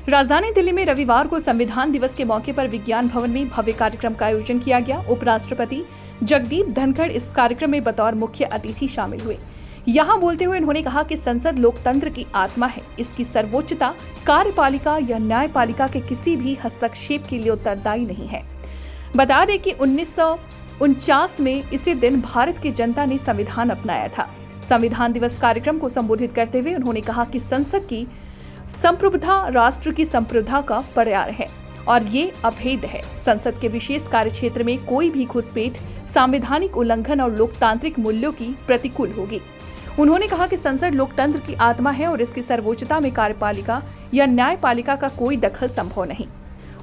राजधानी दिल्ली में रविवार को संविधान दिवस के मौके पर विज्ञान भवन में भव्य कार्यक्रम का आयोजन किया गया। उपराष्ट्रपति जगदीप धनखड़ इस कार्यक्रम में बतौर मुख्य अतिथि शामिल हुए। यहाँ बोलते हुए उन्होंने कहा कि संसद लोकतंत्र की आत्मा है। इसकी सर्वोच्चता कार्यपालिका या न्यायपालिका के किसी भी हस्तक्षेप के लिए उत्तरदायी नहीं है। बता दें कि 1949 में इसी दिन भारत की जनता ने संविधान अपनाया था। संविधान दिवस कार्यक्रम को संबोधित करते हुए उन्होंने कहा कि संसद की संप्रभुता राष्ट्र की संप्रभुता का पर्याय है और ये अभेद है। संसद के विशेष कार्यक्षेत्र में कोई भी घुसपैठ संवैधानिक उल्लंघन और लोकतांत्रिक मूल्यों की प्रतिकूल होगी। उन्होंने कहा कि संसद लोकतंत्र की आत्मा है और इसकी सर्वोच्चता में कार्यपालिका या न्यायपालिका का कोई दखल संभव नहीं।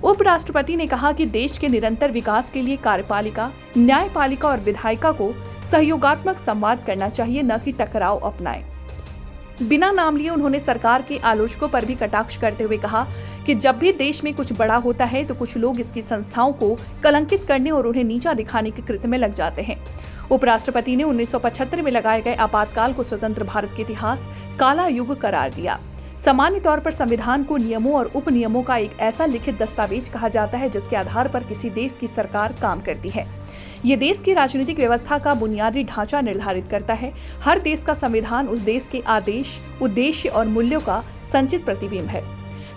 उपराष्ट्रपति ने कहा कि देश के निरंतर विकास के लिए कार्यपालिका, न्यायपालिका और विधायिका को सहयोगात्मक संवाद करना चाहिए, न कि टकराव अपनाएं। बिना नाम लिए उन्होंने सरकार के आलोचकों पर भी कटाक्ष करते हुए कहा कि जब भी देश में कुछ बड़ा होता है तो कुछ लोग इसकी संस्थाओं को कलंकित करने और उन्हें नीचा दिखाने के कृत्य में लग जाते हैं। उपराष्ट्रपति ने 1975 में लगाए गए आपातकाल को स्वतंत्र भारत के इतिहास काला युग करार दिया। सामान्य तौर पर संविधान को नियमों और उपनियमों का एक ऐसा लिखित दस्तावेज कहा जाता है जिसके आधार पर किसी देश की सरकार काम करती है। ये देश की राजनीतिक व्यवस्था का बुनियादी ढांचा निर्धारित करता है। हर देश का संविधान उस देश के आदेश, उद्देश्य और मूल्यों का संचित प्रतिबिंब है।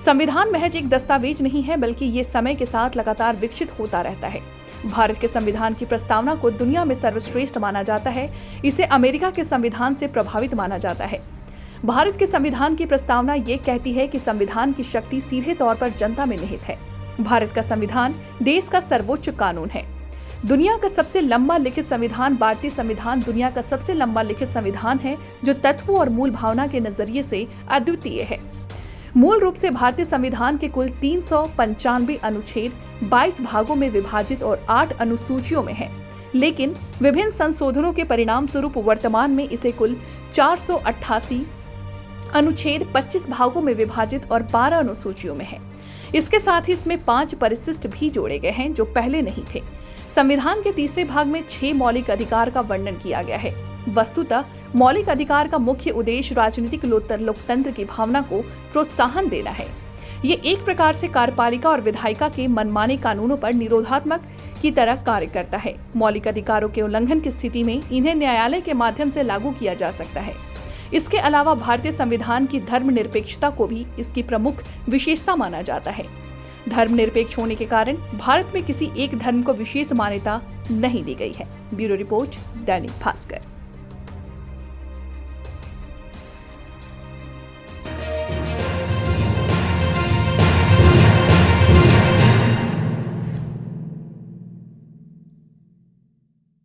संविधान महज एक दस्तावेज नहीं है, बल्कि ये समय के साथ लगातार विकसित होता रहता है। भारत के संविधान की प्रस्तावना को दुनिया में सर्वश्रेष्ठ माना जाता है। इसे अमेरिका के संविधान से प्रभावित माना जाता है। भारत के संविधान की प्रस्तावना ये कहती है कि संविधान की शक्ति सीधे तौर पर जनता में निहित है। भारत का संविधान देश का सर्वोच्च कानून है। दुनिया का सबसे लंबा लिखित संविधान भारतीय संविधान दुनिया का सबसे लंबा लिखित संविधान है, जो तत्वों और मूल भावना के नजरिए से अद्वितीय है। मूल रूप से भारतीय संविधान के कुल 395 अनुच्छेद 22 भागों में विभाजित और 8 अनुसूचियों में है, लेकिन विभिन्न संशोधनों के परिणाम स्वरूप वर्तमान में इसे कुल 488 अनुच्छेद 25 भागों में विभाजित और 12 अनुसूचियों में है। इसके साथ ही इसमें 5 परिशिष्ट भी जोड़े गए हैं जो पहले नहीं थे। संविधान के तीसरे भाग में 6 मौलिक अधिकार का वर्णन किया गया है। वस्तुतः मौलिक अधिकार का मुख्य उद्देश्य राजनीतिक लोकतंत्र की भावना को प्रोत्साहन देना है। ये एक प्रकार से कार्यपालिका और विधायिका के मनमाने कानूनों पर निरोधात्मक की तरह कार्य करता है। मौलिक अधिकारों के उल्लंघन की स्थिति में इन्हें न्यायालय के माध्यम से लागू किया जा सकता है। इसके अलावा भारतीय संविधान की धर्मनिरपेक्षता को भी इसकी प्रमुख विशेषता माना जाता है। धर्मनिरपेक्ष होने के कारण भारत में किसी एक धर्म को विशेष मान्यता नहीं दी गई है। Bureau report, Dainik Bhaskar.